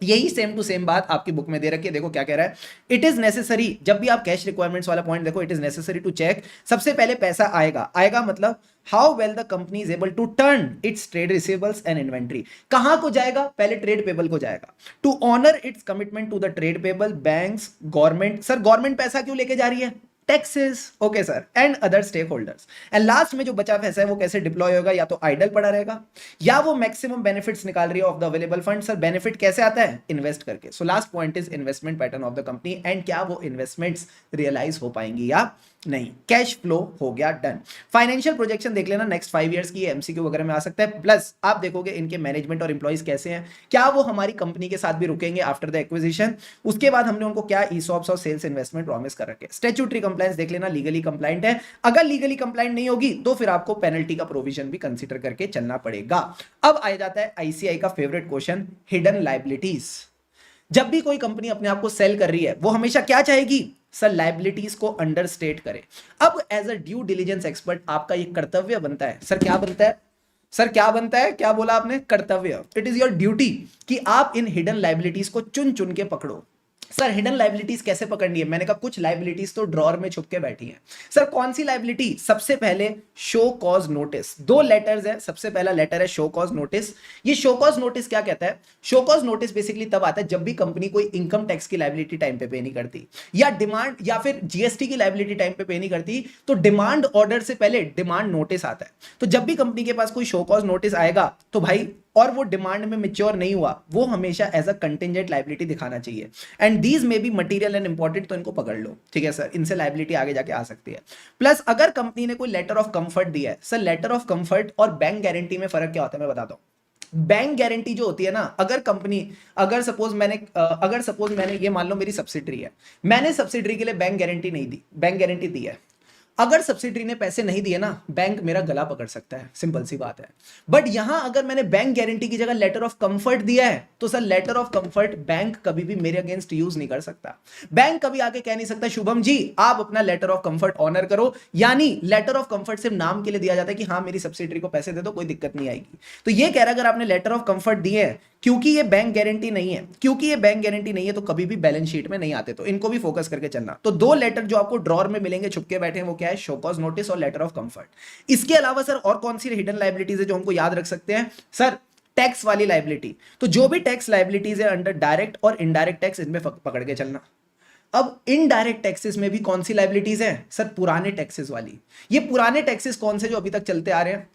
यही सेम टू सेम बात आपकी बुक में दे रखी है, देखो क्या कह रहा है। इट इज नेसेसरी, जब भी आप कैश रिक्वायरमेंट्स वाला पॉइंट देखो, it is necessary to check. सबसे पहले पैसा आएगा मतलब how well the company is able to turn its trade receivables and inventory. कहां को जाएगा, पहले ट्रेड पेबल को जाएगा, to honour its commitment to the trade payable, banks, government. Sir government पैसा क्यों लेके जा रही है, taxes, okay sir, and other stakeholders. And last में जो बचा पैसा है वो कैसे डिप्लॉय होगा, या तो आइडल पड़ा रहेगा या वो मैक्सिमम बेनिफिट्स निकाल रही है of the available fund. Sir benefit कैसे आता है, इन्वेस्ट करके। So last point is investment pattern of the company, and क्या वो इन्वेस्टमेंट्स रियलाइज हो पाएंगी या नहीं, कैश फ्लो हो गया डन। फाइनेंशियल प्रोजेक्शन देख लेना नेक्स्ट 5 इयर्स की, एमसीक्यू वगैरह में आ सकता है। प्लस आप देखोगे इनके मैनेजमेंट और एम्प्लॉइज कैसे हैं, क्या वो हमारी कंपनी के साथ भी रुकेंगे आफ्टर द एक्विजिशन, उसके बाद हमने उनको क्या ईसॉप्स और सेल्स इन्वेस्टमेंट प्रॉमिस कर रखे। स्टैट्यूटरी कंप्लायंस देख लेना, लीगली कंप्लायंट है, अगर लीगली कंप्लायंट नहीं होगी तो फिर आपको पेनल्टी का प्रोविजन भी कंसिडर करके चलना पड़ेगा। अब आ जाता है आईसीआई का फेवरेट क्वेश्चन, हिडन लायबिलिटीज। जब भी कोई कंपनी अपने आप को सेल कर रही है वो हमेशा क्या चाहेगी सर, लायबिलिटीज को अंडरस्टेट करे। अब as a due diligence expert आपका ये कर्तव्य बनता है, सर क्या बनता है, सर क्या बनता है, क्या बोला आपने, कर्तव्य, इट इज योर ड्यूटी कि आप इन हिडन लायबिलिटीज को चुन चुन के पकड़ो। सर हिडन लायबिलिटीज कैसे पकड़नी है, मैंने कहा कुछ लायबिलिटीज तो ड्रॉर में छुप के बैठी हैं। सर कौन सी लायबिलिटी, सबसे पहले शो कॉज नोटिस, 2 लेटर्स है, सबसे पहला लेटर है शो कॉज नोटिस। ये शो कॉज नोटिस क्या कहता है, शो कॉज नोटिस बेसिकली तब आता है जब भी कंपनी कोई इनकम टैक्स की लायबिलिटी टाइम पे नहीं करती, या डिमांड या फिर जीएसटी की लायबिलिटी टाइम पे नहीं करती, तो डिमांड ऑर्डर से पहले डिमांड नोटिस आता है। तो जब भी कंपनी के पास कोई शो कॉज नोटिस आएगा तो भाई, और वो डिमांड में मैच्योर नहीं हुआ, वो हमेशा एज अ कंटिंजेंट लायबिलिटी दिखाना चाहिए। एंड दीज में बी मटेरियल एंड इंपॉर्टेंट, तो इनको पकड़ लो, ठीक है सर, इनसे लायबिलिटी आगे जाके आ सकती है। प्लस अगर कंपनी ने कोई लेटर ऑफ कंफर्ट दिया है, सर लेटर ऑफ कंफर्ट और बैंक गारंटी में फर्क क्या होता है मैं बताता हूं। बैंक गारंटी जो होती है ना, अगर कंपनी, अगर सपोज मैंने ये मान लो मेरी सब्सिडरी है, मैंने सब्सिडरी के लिए बैंक गारंटी नहीं दी, बैंक गारंटी दी है, अगर सब्सिडरी ने पैसे नहीं दिए ना, बैंक मेरा गला पकड़ सकता है, सिंपल सी बात है। बट यहां अगर मैंने बैंक गारंटी की जगह लेटर ऑफ कंफर्ट दिया है, तो sir letter of comfort bank कभी भी मेरे अगेंस्ट यूज नहीं कर सकता। बैंक कभी आके कह नहीं सकता शुभम जी आप अपना लेटर ऑफ कंफर्ट ऑनर करो, यानी लेटर ऑफ कंफर्ट सिर्फ नाम के लिए दिया जाता है कि हाँ मेरी सब्सिडरी को पैसे दे दो, कोई दिक्कत नहीं आएगी। तो ये कह रहा है अगर आपने लेटर ऑफ कंफर्ट दिए है, क्योंकि ये बैंक गारंटी नहीं है, क्योंकि ये बैंक गारंटी नहीं है तो कभी भी बैलेंस शीट में नहीं आते, तो इनको भी फोकस करके चलना। तो 2 लेटर जो आपको ड्रॉर में मिलेंगे छुप के बैठे हैं, वो क्या है, शो कॉज नोटिस और लेटर ऑफ कंफर्ट। इसके अलावा सर और कौन सी हिडन लायबिलिटीज है जो हमको याद रख सकते हैं, सर टैक्स वाली लायबिलिटी। तो जो भी टैक्स लायबिलिटीज है अंडर डायरेक्ट और इनडायरेक्ट टैक्स, इनमें पकड़ के चलना। अब इनडायरेक्ट टैक्सेस में भी कौन सी लायबिलिटीज है, सर पुराने टैक्सेस वाली। ये पुराने टैक्सेस कौन से जो अभी तक चलते आ रहे हैं,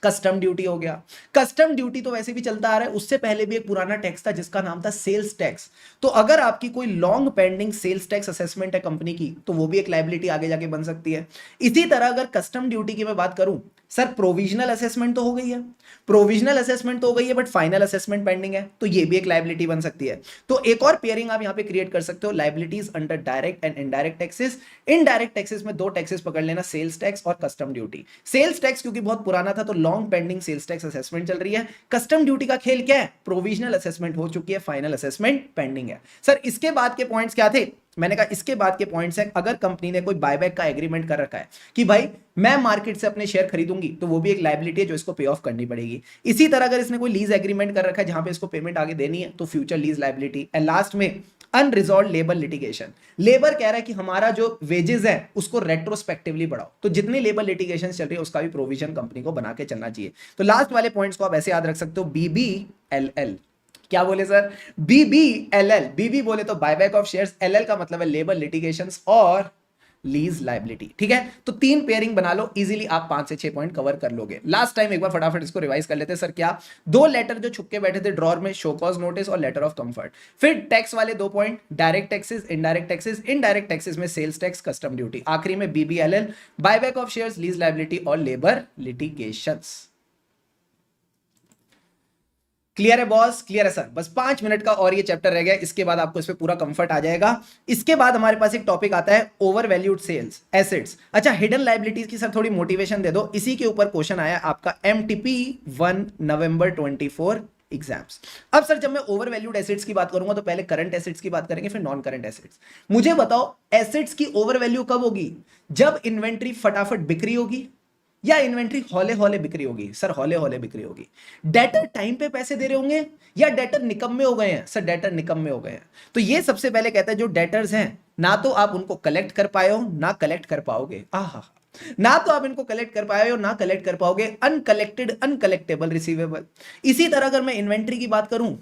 कस्टम ड्यूटी हो गया, कस्टम ड्यूटी तो वैसे भी चलता आ रहा है, उससे पहले भी एक पुराना टैक्स था जिसका नाम था सेल्स टैक्स। तो अगर आपकी कोई long pending sales tax assessment है कंपनी की, तो वो भी एक लायबिलिटी आगे जाके बन सकती है। इसी तरह अगर कस्टम ड्यूटी की मैं बात करूं, सर प्रोविजनल असेसमेंट तो हो गई है, प्रोविजनल असेसमेंट तो हो गई है, बट फाइनल असेसमेंट पेंडिंग है, तो ये भी एक लायबिलिटी बन सकती है। तो एक और पेयरिंग आप यहां पे क्रिएट कर सकते हो, liabilities under direct and indirect taxes. Indirect taxes में 2 टैक्सेस पकड़ लेना, सेल्स टैक्स और कस्टम ड्यूटी। सेल्स टैक्स क्योंकि बहुत पुराना था तो long pending sales tax assessment चल रही है। कस्टम ड्यूटी का खेल क्या है, प्रोविजनल असेसमेंट हो चुकी है, फाइनल असेसमेंट पेंडिंग है। सर इसके बाद के पॉइंट्स क्या थे, मैंने कहा इसके बाद के पॉइंट्स है, अगर कंपनी ने कोई बायबैक का एग्रीमेंट कर रखा है कि भाई मैं मार्केट से अपने शेयर खरीदूंगी, तो वो भी एक लायबिलिटी है जो इसको पे ऑफ करनी पड़ेगी। इसी तरह अगर इसने कोई लीज एग्रीमेंट कर रखा है जहां पे इसको पेमेंट आगे देनी है, तो future lease liability. And last में अनरिजॉल्व लेबर लिटिगेशन, लेबर कह रहा है कि हमारा जो वेजेस है उसको रेट्रोस्पेक्टिवली बढ़ाओ, तो जितनी लेबर लिटिगेशन चल रही है उसका भी प्रोविजन कंपनी को बना के चलना चाहिए। तो लास्ट वाले पॉइंट्स को आप ऐसे याद रख सकते हो, BBLL। क्या बोले सर, BBLL, BB बोले तो बायबैक ऑफ शेयर्स, LL का मतलब है लेबर लिटिगेशंस और लीज लायबिलिटी। ठीक है, तो 3 पेयरिंग बना लो, इजीली आप 5 से 6 पॉइंट कवर कर लोगे। लास्ट टाइम एक बार फटाफट इसको रिवाइज कर लेते हैं। सर क्या, 2 लेटर जो छुपके बैठे थे ड्रॉर में, शो कॉज नोटिस और लेटर ऑफ कंफर्ट। फिर टैक्स वाले 2 point, direct taxes, indirect taxes. Indirect taxes में सेल्स टैक्स, कस्टम ड्यूटी। आखिरी में BBLL, buyback of shares, lease liability और लेबर लिटिगेशंस। क्लियर है बॉस, क्लियर है सर। बस 5 मिनट का और ये चैप्टर रह गया, इसके बाद आपको इस पे पूरा कंफर्ट आ जाएगा। इसके बाद हमारे पास एक टॉपिक आता है ओवर वैल्यूड सेल्स एसेट्स। अच्छा, हिडन लायबिलिटीज की सर थोड़ी मोटिवेशन दे दो, इसी के ऊपर क्वेश्चन आया आपका MTP 1 नवंबर 24 एग्जाम्स। अब सर जब मैं ओवर वैल्यूड एसेट्स की बात करूंगा तो पहले करंट एसेट्स की बात करेंगे, फिर नॉन करंट एसेट्स। मुझे बताओ एसेट्स की ओवर वैल्यू कब होगी, जब इन्वेंट्री फटाफट बिक्री होगी या इन्वेंट्री हौले हौले बिक्री होगी। सर हौले हौले बिक्री होगी। डेटर टाइम पे पैसे दे रहे होंगे या डेटर निकम्मे हो गए हैं। सर डेटर निकम्मे हो गए हैं। तो ये सबसे पहले कहता है जो डेटर्स हैं ना तो आप उनको कलेक्ट कर पाए हो ना कलेक्ट कर पाओगे। आहा, ना तो आप इनको कलेक्ट कर पाए हो ना कलेक्ट कर पाओगे। Uncollected uncollectible receivable. इसी तरह अगर मैं इन्वेंट्री की बात करूं,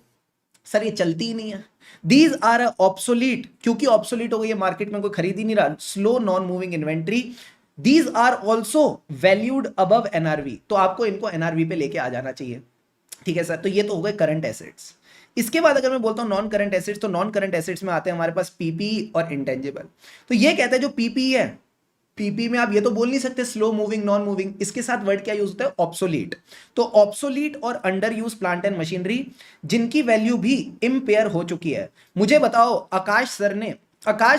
सर ये चलती ही नहीं है। दीज आर ऑब्सोलीट, क्योंकि ऑब्सोलीट हो गई है, मार्केट में कोई खरीद ही नहीं रहा। Slow non moving inventory. These are also valued above NRV, तो आपको इनको NRV पे लेके आ जाना चाहिए। ठीक है सर, तो ये तो हो गए करंट एसेट्स। इसके बाद अगर मैं बोलता हूं नॉन करंट एसेट्स, तो नॉन करंट एसेट्स में आते हैं हमारे पास PPE और इंटेंजिबल। तो ये कहता है जो PPE है पीपी में आप ये तो बोल नहीं सकते स्लो मूविंग नॉन मूविंग, इसके साथ वर्ड क्या यूज होता है, ऑब्सोलीट। तो ऑब्सोलीट और under use plant and machinery जिनकी वैल्यू भी इम्पेयर हो चुकी है। मुझे बताओ आकाश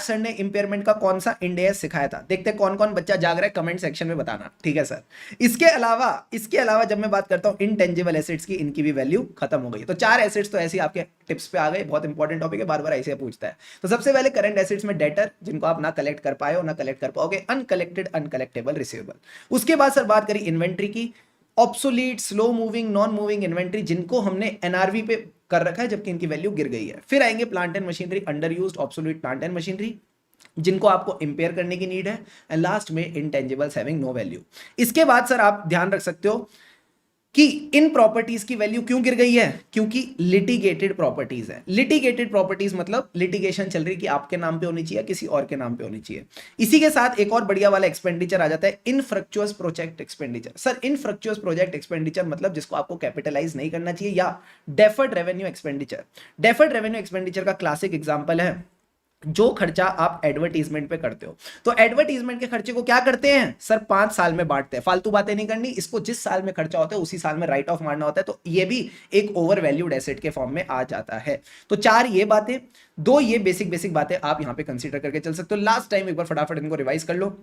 सर ने इंपेयरमेंट का कौन सा इंडेक्स सिखाया था? देखते हैं कौन कौन बच्चा जाग रहा है, कमेंट सेक्शन में बताना, ठीक है सर। इसके अलावा जब मैं बात करता हूं इनटेंजिबल एसेट्स की, इनकी भी वैल्यू खत्म हो गई। तो 4 एसेट्स तो ऐसे ही आपके टिप्स पे आ गए, बहुत इंपॉर्टेंट टॉपिक है, बार बार ऐसे पूछता है। तो सबसे पहले करंट एसेट्स में डेटर, जिनको आप ना कलेक्ट कर पाए हो ना कलेक्ट कर पाओगे, अनकलेक्टेड अनकलेक्टेबल रिसीवेबल। उसके बाद सर बात करी इन्वेंट्री की, obsolete slow moving non moving inventory जिनको हमने एनआरवी पे कर रखा है जबकि इनकी वैल्यू गिर गई है। फिर आएंगे plant and machinery, under used obsolete plant and machinery जिनको आपको इंपेयर करने की नीड है। एंड लास्ट में इंटेंजिबल्स हैविंग नो वैल्यू। इसके बाद सर आप ध्यान रख सकते हो कि इन प्रॉपर्टीज की वैल्यू क्यों गिर गई है, क्योंकि लिटिगेटेड प्रॉपर्टीज है। लिटिगेटेड प्रॉपर्टीज मतलब लिटिगेशन चल रही कि आपके नाम पे होनी चाहिए किसी और के नाम पे होनी चाहिए। इसी के साथ एक और बढ़िया वाला एक्सपेंडिचर आ जाता है, infructuous project expenditure. Sir infructuous project expenditure मतलब जिसको आपको कैपिटलाइज नहीं करना चाहिए, या deferred revenue expenditure. Deferred revenue expenditure का क्लासिक एग्जांपल है जो खर्चा आप एडवर्टीजमेंट पे करते हो। तो एडवर्टीजमेंट के खर्चे को क्या करते हैं सर, 5 साल में बांटते हैं। फालतू बातें नहीं करनी, इसको जिस साल में खर्चा होता है उसी साल में राइट ऑफ मारना होता है। तो ये भी एक ओवर वैल्यूड एसेट के फॉर्म में आ जाता है। तो 4 ये बातें, 2 ये बेसिक बातें आप यहां पे कंसीडर करके चल सकते हो। लास्ट टाइम एक बार फटाफट इनको रिवाइज कर लो।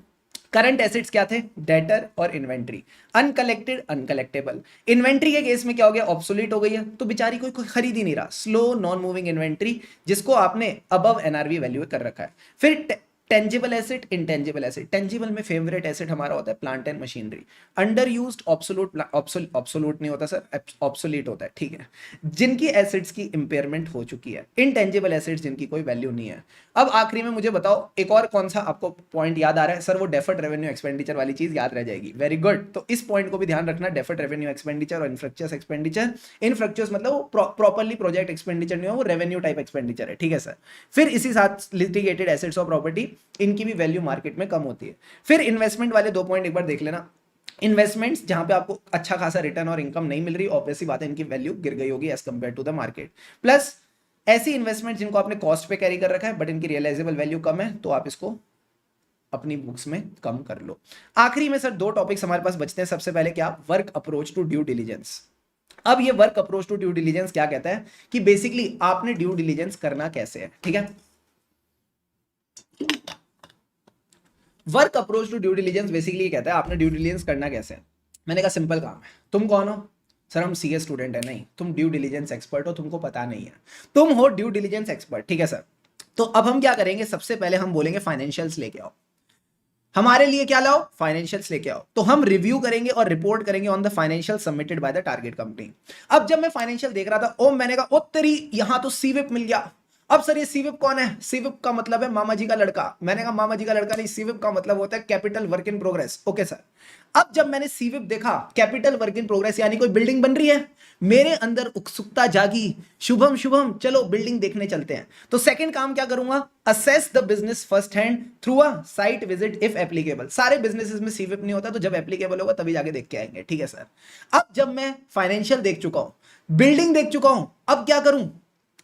करंट एसेट्स क्या थे, डेटर और इन्वेंट्री। अनकलेक्टेड अनकलेक्टेबल, इन्वेंट्री के केस में क्या हो गया, ऑब्सोलीट हो गई है, तो बेचारी कोई खरीद ही नहीं रहा। स्लो नॉन मूविंग इन्वेंट्री जिसको आपने अबव एनआरवी वैल्यू कर रखा है। फिर tangible asset intangible asset. Tangible में फेवरेट एसेट हमारा होता है plant and machinery. Under used obsolete नहीं होता सर, ऑब्सोलीट होता है, ठीक है, जिनकी एसेट्स की इंपेयरमेंट हो चुकी है। इंटेंजिबल एसेट्स जिनकी कोई वैल्यू नहीं है। अब आखिरी में मुझे बताओ एक और कौन सा आपको पॉइंट याद आ रहा है? सर वो डेफर्ड रेवेन्यू एक्सपेंडिचर वाली चीज याद रह जाएगी, वेरी गुड। तो इस पॉइंट को भी ध्यान रखना, डेफर्ड रेवेन्यू एक्सपेंडिचर और इनफ्रक्चुअस एक्सपेंडिचर। इनफ्रक्चुअस मतलब वो प्रॉपर्ली प्रोजेक्ट एक्सपेंडिचर नहीं हो, वो रेवेन्यू टाइप एक्सपेंडिचर है, ठीक है सर। फिर इसी साथ लिटिगेटेड एसेट्स और प्रॉपर्टी, इनकी भी वैल्यू मार्केट में कम होती है। फिर इन्वेस्टमेंट वाले 2 पॉइंट एक बार देख लेना। इन्वेस्टमेंट्स जहां पे आपको अच्छा खासा रिटर्न और इनकम नहीं मिल रही, ऑब्वियसली बात है इनकी वैल्यू गिर गई होगी as compare to the market. Plus ऐसी इन्वेस्टमेंट जिनको आपने कॉस्ट पे कैरी कर रखा है बट इनकी रियलाइजेबल वैल्यू कम है, तो आप इसको अपनी बुक्स में कम कर लो। आखिरी में सर 2 टॉपिक्स हमारे पास बचते हैं। सबसे पहले क्या, work approach to due diligence. अब ये work approach to due diligence क्या कहता है कि बेसिकली आपने ड्यू डिलीजेंस करना कैसे है, ठीक है। Work approach to due diligence basically कहता है आपने ड्यू डिलीजेंस करना कैसे है। मैंने कहा सिंपल काम है। तुम कौन हो सर? हम सीए स्टूडेंट है। नहीं, तुम ड्यू डिलीजेंस एक्सपर्ट हो, तुमको पता नहीं है, तुम हो ड्यू डिलीजेंस एक्सपर्ट, ठीक है सर। तो अब हम क्या करेंगे, सबसे पहले हम बोलेंगे फाइनेंशियल्स लेके आओ। हमारे लिए क्या लाओ, फाइनेंशियल्स लेके आओ। तो हम रिव्यू करेंगे और रिपोर्ट करेंगे on the financial submitted by the target company. अब जब मैं फाइनेंशियल देख रहा था, ओ मैंने कहा ओ तेरी, यहां तो सीविप मिल गया। अब सर ये सीविप कौन है? सीविप का मतलब है मामा जी का लड़का। मैंने कहा मामा जी का लड़का नहीं, सीविप का मतलब होता है capital work in progress. Okay sir. अब जब मैंने सीविप देखा, कैपिटल वर्क इन प्रोग्रेस यानी कोई बिल्डिंग बन रही है, मेरे अंदर उत्सुकता जागी, शुभम शुभम चलो बिल्डिंग देखने चलते हैं। तो सेकंड काम क्या करूंगा, assess the business first hand through a site visit if applicable. सारे बिजनेसेस में सीविप नहीं होता, तो जब एप्लीकेबल होगा तभी जाके देख के आएंगे, ठीक है सर। अब जब मैं फाइनेंशियल देख चुका हूं, बिल्डिंग देख चुका हूं, अब क्या करूं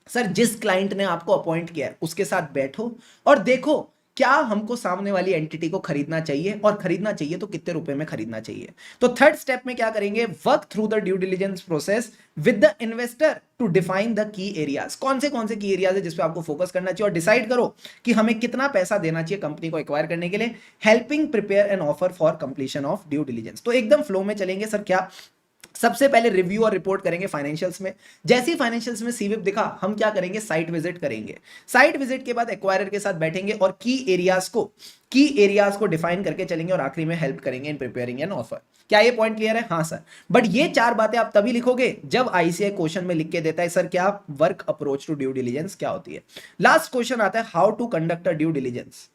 सर, जिस क्लाइंट ने आपको अपॉइंट किया है उसके साथ बैठो और देखो क्या हमको सामने वाली एंटिटी को खरीदना चाहिए, और खरीदना चाहिए तो कितने रुपए में खरीदना चाहिए। तो थर्ड स्टेप में क्या करेंगे, work through the due diligence process with the investor to define the key areas. कौन से की एरियाज है जिसपे आपको फोकस करना चाहिए, और डिसाइड करो कि हमें कितना पैसा देना चाहिए कंपनी को एक्वायर करने के लिए। Helping prepare an offer for completion of due diligence. तो एकदम फ्लो में चलेंगे सर। क्या, सबसे पहले रिव्यू और रिपोर्ट करेंगे फाइनेंशियल्स में। जैसे ही फाइनेंशियल्स में सीविप दिखा, हम क्या करेंगे, साइट विजिट करेंगे। साइट विजिट के बाद एक्वायरर के साथ बैठेंगे और की एरियाज को डिफाइन करके चलेंगे, और आखिरी में हेल्प करेंगे इन प्रिपेयरिंग एन ऑफर। क्या ये पॉइंट क्लियर है? हाँ सर। बट ये 4 बातें आप तभी लिखोगे जब आईसीआई क्वेश्चन में लिख के देता है सर क्या, work approach to due diligence क्या होती है। लास्ट क्वेश्चन आता है how to conduct a due diligence,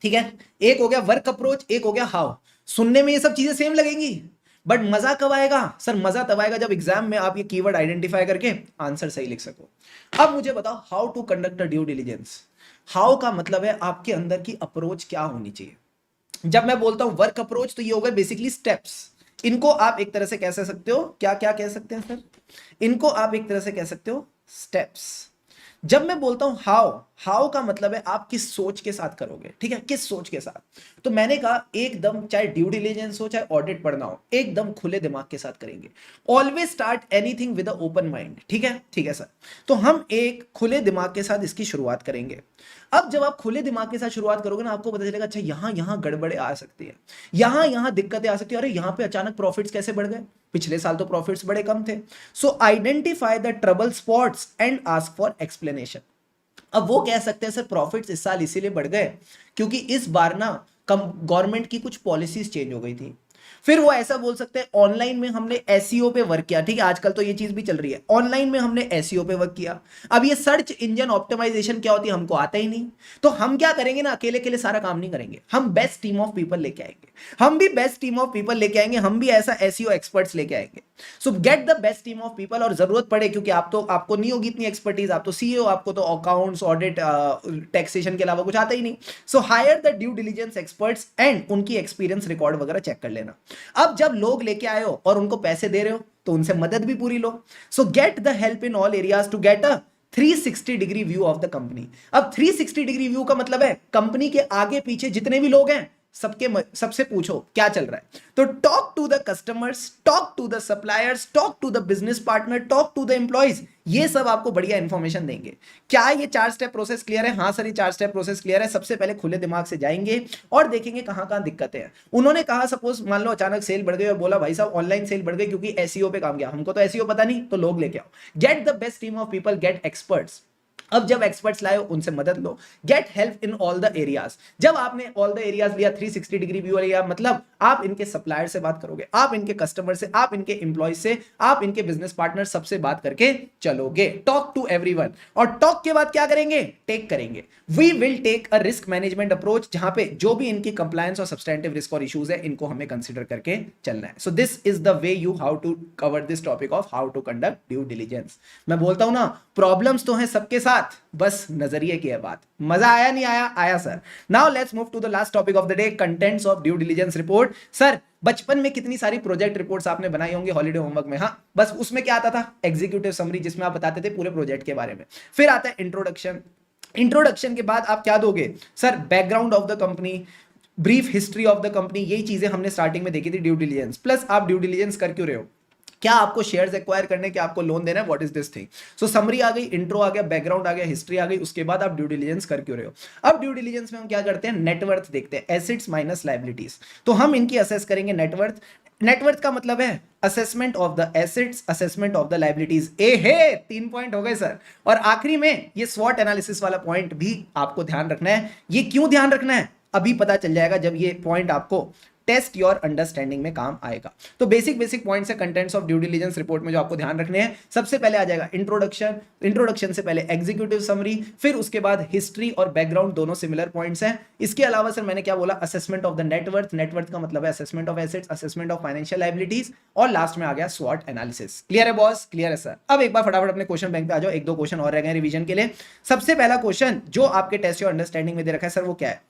ठीक है। एक हो गया वर्क अप्रोच, एक हो गया हाउ। सुनने में ये सब चीजें सेम लगेंगी, बट मजा कब आएगा सर? मजा तब आएगा जब एग्जाम में आप ये कीवर्ड आइडेंटिफाई करके आंसर सही लिख सको। अब मुझे बताओ how to conduct a due diligence. How का मतलब है आपके अंदर की अप्रोच क्या होनी चाहिए। जब मैं बोलता हूं वर्क अप्रोच, तो ये हो गया बेसिकली स्टेप्स। इनको आप एक तरह से कह सकते हो, क्या क्या कह सकते हैं सर? इनको आप एक तरह से कह सकते हो स्टेप्स। जब मैं बोलता हूं हाउ, हाउ का मतलब है आप किस सोच के साथ करोगे, ठीक है, किस सोच के साथ। तो मैंने कहा एकदम, चाहे ड्यू डिलिजेंस हो चाहे ऑडिट पढ़ना हो, एकदम खुले दिमाग के साथ करेंगे। Always start anything with a open mind, ठीक है सर। तो हम एक खुले दिमाग के साथ इसकी शुरुआत करेंगे। अब जब आप खुले दिमाग के साथ शुरुआत करोगे ना, आपको पता चलेगा अच्छा यहां यहां गड़बड़े आ सकती है, यहां यहां दिक्कतें आ सकती है, अरे यहां पे अचानक प्रॉफिट्स कैसे बढ़ गए, पिछले साल तो प्रॉफिट्स बड़े कम थे। सो identify the trouble spots and ask for explanation. अब वो कह सकते हैं सर प्रॉफिट्स इस साल इसीलिए बढ़ गए क्योंकि इस बार ना गवर्नमेंट की कुछ पॉलिसीज चेंज हो गई थी। फिर वो ऐसा बोल सकते हैं ऑनलाइन में हमने एसईओ पे वर्क किया, ठीक है, आजकल तो ये चीज भी चल रही है, ऑनलाइन में हमने एसईओ पे वर्क किया। अब ये सर्च इंजन ऑप्टिमाइजेशन क्या होती है हमको आता ही नहीं, तो हम क्या करेंगे ना, अकेले अकेले सारा काम नहीं करेंगे, हम बेस्ट टीम ऑफ पीपल लेके आएंगे, हम भी बेस्ट टीम ऑफ पीपल लेके आएंगे, हम भी ऐसा एसईओ एक्सपर्ट्स लेके आएंगे। सो get the best team of people, और जरूरत पड़े क्योंकि आपको नहीं होगी इतनी एक्सपर्टीज, आप तो सीईओ, आपको तो अकाउंट्स ऑडिट टैक्सेशन के अलावा कुछ आता ही नहीं। So hire the due diligence experts and उनकी एक्सपीरियंस रिकॉर्ड वगैरह चेक कर लेना। अब जब लोग लेके आए हो और उनको पैसे दे रहे हो तो उनसे मदद भी पूरी लो। So get the help in all areas to get a 360 degree view of the company. अब 360 डिग्री व्यू का मतलब है कंपनी के आगे पीछे जितने भी लोग हैं सबसे पूछो क्या चल रहा है। तो talk to the customers, talk to the suppliers, talk to the business partner, talk to the employees, ये सब आपको बढ़िया इंफॉर्मेशन देंगे। क्या ये 4 स्टेप प्रोसेस क्लियर है? हाँ सर ये 4 स्टेप प्रोसेस क्लियर है। सबसे पहले खुले दिमाग से जाएंगे और देखेंगे कहां कहां दिक्कतें हैं। उन्होंने कहा सपोज मान लो अचानक सेल बढ़ गई और बोला भाई साहब ऑनलाइन सेल बढ़ गई क्योंकि एसईओ पे काम किया, हमको तो एसईओ पता नहीं, तो लोग लेके आओ। Get the best team of people, get experts. अब जब एक्सपर्ट्स लाए उनसे मदद लो। Get help in all the areas. जब आपने ऑल द एरियाज लिया, 360 डिग्री व्यू लिया, मतलब आप इनके सप्लायर से बात करोगे, आप इनके कस्टमर से, आप इनके एम्प्लॉय से, आप इनके बिजनेस पार्टनर सबसे बात करके चलोगे। Talk to everyone. और टॉक के बाद क्या करेंगे? टेक करेंगे। We will take a risk management approach, जहां पे जो भी इनकी कंप्लायंस और सब्सटेंटिव रिस्क और इश्यूज है इनको हमें कंसीडर करके चलना है। So this is the way you how to cover this topic of how to conduct due diligence. मैं बोलता हूं ना, प्रॉब्लम्स तो हैं सबके साथ, बस नजरिए की है बात। मजा आया नहीं आया? आया sir. Now let's move to the last topic of the day, contents of due diligence report. Sir बचपन में कितनी सारी प्रोजेक्ट रिपोर्ट्स आपने बनाई होंगी हॉलीडे होमवर्क में, हाँ बस उसमें क्या आता था? एग्जीक्यूटिव समरी, जिसमें आप बताते थे पूरे प्रोजेक्ट के बारे में। फिर आता है इंट्रोडक्शन। इंट्रोडक्शन के बाद आप क्या दोगे? Sir background of the company, brief history of the company, यही चीजें हमने स्टार्टिंग में देखी थी ड्यू डिलिजेंस। प्लस आप ड्यू डिलिजेंस कर क्यों रहे हो, क्या आपको शेयर्स एक्वायर करने के, आपको लोन देना है, what is this thing. So summary आ गई, इंट्रो आ गया, बैकग्राउंड आ गया, हिस्ट्री आ गई, उसके बाद आप ड्यू डिलिजेंस कर क्यों रहे हो। अब ड्यू डिलिजेंस में हम क्या करते हैं? नेटवर्थ देखते हैं, एसेट्स माइनस लायबिलिटीज। तो हम इनकी असेस करेंगे नेटवर्थ। नेटवर्थ का मतलब है assessment of the assets, assessment of the liabilities. ए हे 3 पॉइंट हो गए सर। और आखिरी में ये स्वॉट एनालिसिस वाला पॉइंट भी आपको ध्यान रखना है। ये क्यों ध्यान रखना है अभी पता चल जाएगा जब ये पॉइंट आपको टेस्ट योर अंडरस्टैंडिंग में काम आएगा। तो बेसिक पॉइंट्स है contents of due diligence report में जो आपको ध्यान रखने हैं। सबसे पहले आ जाएगा इंट्रोडक्शन, इंट्रोडक्शन से पहले एग्जीक्यूटिव समरी, फिर उसके बाद हिस्ट्री और बैकग्राउंड, दोनों सिमिलर पॉइंट्स हैं। इसके अलावा सर मैंने क्या बोला? Assessment of the net worth. Net worth का मतलब है assessment of assets, assessment of financial liabilities, और लास्ट में आ गया स्वॉट एनालिसिस। क्लियर है बॉस? क्लियर है सर। अब एक बार फटाफट अपने क्वेश्चन बैंक पे आ जाओ, 1-2 क्वेश्चन और रह गए रिवीजन के लिए। सबसे पहला क्वेश्चन जो आपके टेस्ट योर अंडरस्टैंडिंग में दे रखा है सर, वो क्या है?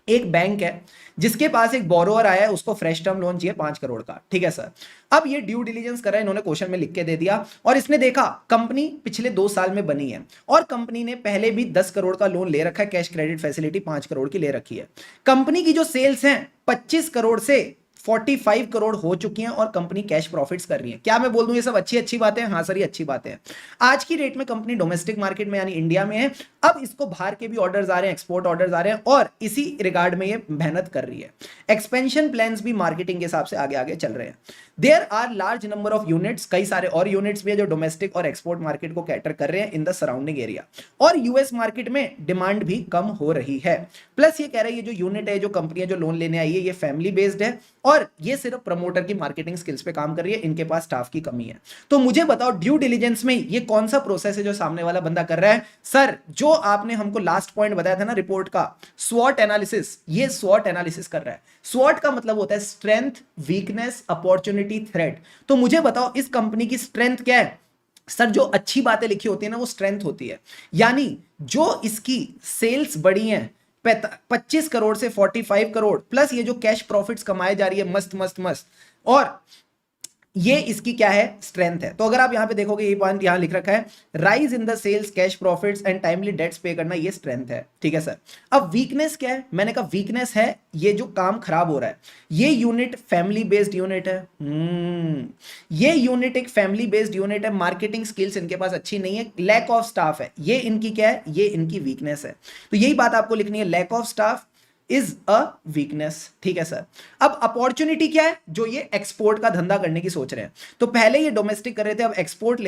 एक बैंक है जिसके पास एक बोरोवर आया है, उसको फ्रेश टर्म लोन चाहिए 5 करोड़ का, ठीक है सर। अब ये ड्यू डिलिजेंस कर रहा है, इन्होंने क्वेश्चन में लिख के दे दिया, और इसने देखा कंपनी पिछले 2 साल में बनी है और कंपनी ने पहले भी 10 करोड़ का लोन ले रखा है, कैश क्रेडिट फैसिलिटी 5 करोड़ की ले रखी है। कंपनी की जो सेल्स हैं 25 करोड़ से 45 करोड़ हो चुकी हैं और कंपनी कैश प्रॉफिट्स कर रही है। क्या मैं बोल दूं ये सब अच्छी बातें? हाँ सर ये अच्छी बातें हैं। आज की डेट में कंपनी डोमेस्टिक मार्केट में यानी इंडिया में है। अब इसको बाहर के भी ऑर्डर्स आ रहे हैं, एक्सपोर्ट ऑर्डर्स आ रहे हैं, और इसी रिगार्ड में ये मेहनत कर रही है। एक्सपेंशन प्लान्स भी मार्केटिंग के हिसाब से आगे आगे चल रहे हैं। There are large number of units, कई सारे और यूनिट्स भी है जो डोमेस्टिक और एक्सपोर्ट मार्केट को कैटर कर रहे हैं इन द सराउंडिंग एरिया, और यूएस मार्केट में डिमांड भी कम हो रही है। प्लस ये कह रहा है ये जो यूनिट है, जो कंपनी है जो लोन लेने आई है, ये फैमिली बेस्ड है और ये सिर्फ प्रमोटर की मार्केटिंग स्किल्स पे काम कर रही है, इनके पास स्टाफ की कमी है। तो मुझे बताओ ड्यू डिलिजेंस में ये कौन सा प्रोसेस है जो सामने वाला बंदा कर रहा है? सर जो आपने हमको लास्ट पॉइंट बताया था ना रिपोर्ट का, स्वॉट एनालिसिस, ये स्वॉट एनालिसिस कर रहा है। स्वॉट का मतलब होता है स्ट्रेंथ, वीकनेस, अपॉर्चुनिटी, थ्रेट। तो मुझे बताओ इस कंपनी की स्ट्रेंथ क्या है? सर जो अच्छी बातें लिखी होती है ना वो स्ट्रेंथ होती है, यानी जो इसकी सेल्स बढ़ी हैं 25 करोड़ से 45 करोड़, प्लस ये जो कैश प्रॉफिट्स कमाए जा रही है मस्त मस्त मस्त, और ये इसकी क्या है, स्ट्रेंथ है। तो अगर आप यहां पे देखोगे ये पॉइंट यहां लिख रखा है, rise in the sales, cash profits and timely debts pay करना, ये स्ट्रेंथ है, ठीक है सर। अब वीकनेस क्या है, मैंने कहा वीकनेस है ये जो काम खराब हो रहा है, ये यूनिट फैमिली बेस्ड यूनिट है। ये यूनिट एक फैमिली बेस्ड यूनिट है, मार्केटिंग स्किल्स इनके पास अच्छी नहीं है, लैक ऑफ स्टाफ है, ये इनकी क्या है, ये इनकी वीकनेस है। तो यही बात आपको लिखनी है, lack of staff is a weakness, ठीक है सर। अब अपॉर्चुनिटी क्या है, जो ये एक्सपोर्ट का धंधा करने की सोच रहे हैं, तो पहले ये डोमेस्टिक कर रहे थे, अब एक्सपोर्ट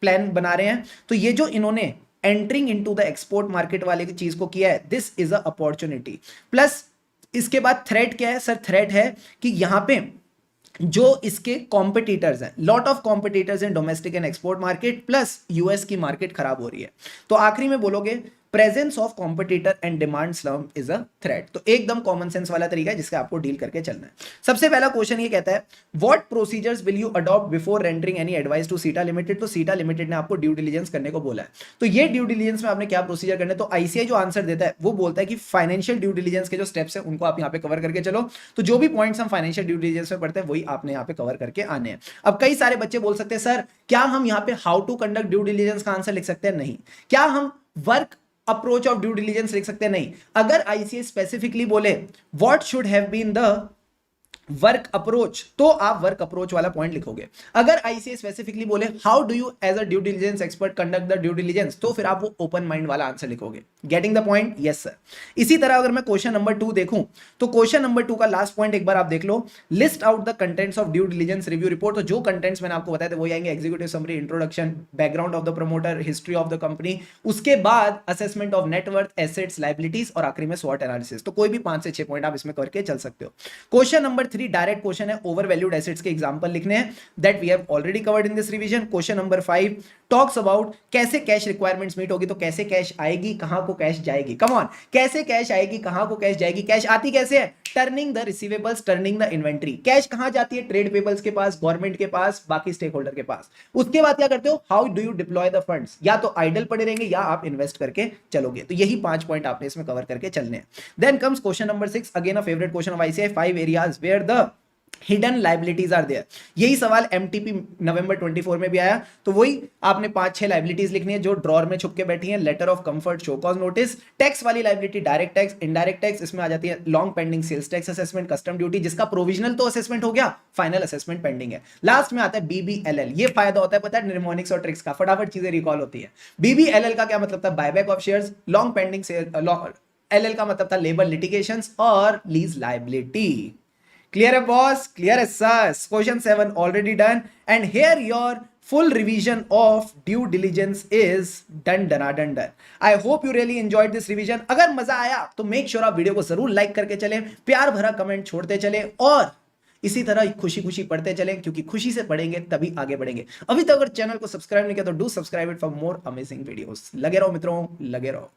प्लान बना रहे हैं, तो ये जो इन्होंने entering into the export market वाले की चीज को किया है, this is a opportunity. Plus इसके बाद थ्रेट क्या है सर, थ्रेट है कि यहां पे जो इसके कॉम्पिटिटर्स हैं, lot of competitors in domestic and export market, plus US की मार्केट खराब हो रही है। तो आखिरी में बोलोगे presence of competitor and demand slump is a threat. तो एकदम कॉमन सेंस वाला तरीका है जिससे आपको डील करके चलना है। सबसे पहला क्वेश्चन ये कहता है, what procedures will you adopt before rendering any advice to Seeta limited. तो सीटा लिमिटेड ने आपको ड्यू डिलिजेंस करने को बोला है, तो ये ड्यू डिलिजेंस में आपने क्या प्रोसीजर करना है। तो आईसीआई जो आंसर देता है वो बोलता है कि फाइनेंशियल ड्यू डिलिजेंस के जो स्टेप्स है उनको आप यहाँ पे कवर करके चलो। तो जो भी पॉइंट्स हम फाइनेंशियल ड्यू डिलिजेंस में पढ़ते हैं वही आपने यहाँ पे कवर करके आने हैं। अब कई सारे बच्चे बोल सकते हैं सर क्या हम यहाँ पे how to conduct due diligence का आंसर लिख सकते हैं, नहीं। क्या हम work approach of due diligence लिख सकते हैं, नहीं। अगर आईसीएस स्पेसिफिकली बोले what should have been the work approach, तो आप वर्क अप्रोच वाला पॉइंट लिखोगे। अगर आईसीएस स्पेसिफिकली बोले how do you as a due diligence expert conduct the due diligence, तो फिर आप वो ओपन माइंड वाला आंसर लिखोगे। Getting the point, yes sir. इसी तरह अगर मैं क्वेश्चन नंबर 2 देखूं, तो क्वेश्चन नंबर 2 का लास्ट पॉइंट एक बार आप देख लो, list out the contents of due diligence review report. तो जो कंटेंट्स मैंने आपको बताया थे वही आएंगे, executive summary, introduction, background of the promoter, history of the company, उसके बाद assessment of net worth, assets, liabilities, और आखिरी में स्वॉट एनालिसिस। तो कोई भी 5 से 6 पॉइंट आप इसमें करके चल सकते हो। क्वेश्चन नंबर 3 डायरेक्ट क्वेश्चन है, ओवर वैल्यूड एसेट्स के एग्जांपल लिखने हैं, that we have already covered in this revision. Question number 5 talks about कैसे कैश रिक्वायरमेंट्स मीट होगी। तो कैसे कैश आएगी, कहां को कैश जाएगी, कम ऑन, कैसे कैश आएगी, कहां को कैश जाएगी। कैश आती कैसे है, turning the receivables, turning the inventory. Cash कहां जाती है, ट्रेड पेबल्स के पास, गवर्नमेंट के पास, बाकी स्टेक होल्डर के पास। उसके बाद क्या करते हो, how do you deploy the funds, या तो आइडल पड़े रहेंगे या आप इन्वेस्ट करके चलोगे। तो यही 5 पॉइंट आपने इसमें कवर करके चलने हैं। Then comes question number 6, again a favourite question of ICAI, 5 areas where the hidden liabilities are there. यही सवाल एमटीपी नवंबर 24 में भी आया। तो वही आपने 5-6 लाइबिलिटीज लिखनी है जो ड्रॉर में छुप के बैठी हैं, letter of comfort, show cause notice, tax वाली liability, direct tax, indirect tax, इसमें आ जाती है long pending sales tax assessment, custom duty, जिसका प्रोविजनल तो असेसमेंट हो गया, फाइनल असेसमेंट पेंडिंग है। लास्ट में आता है बीबीएलएल। ये फायदा होता है पता है निमोनिक्स और ट्रिक्स का, फटाफट चीजें रिकॉल होती है। बीबीएलएल का क्या मतलब था, buyback of shares, long pending sale, LL का मतलब था लेबर लिटिगेशंस और लीज लायबिलिटी। Clear है boss, clear है sir. Question 7 already done, and here your full revision of due diligence is done. I hope you really enjoyed this revision. अगर मजा आया तो make sure आप वीडियो को जरूर लाइक करके चलें, प्यार भरा कमेंट छोड़ते चलें, और इसी तरह खुशी खुशी पढ़ते चलें, क्योंकि खुशी से पढ़ेंगे तभी आगे बढ़ेंगे। अभी तक अगर चैनल को सब्सक्राइब नहीं किया तो do subscribe it for more amazing videos. लगे रहो मित्रों, लगे रहो।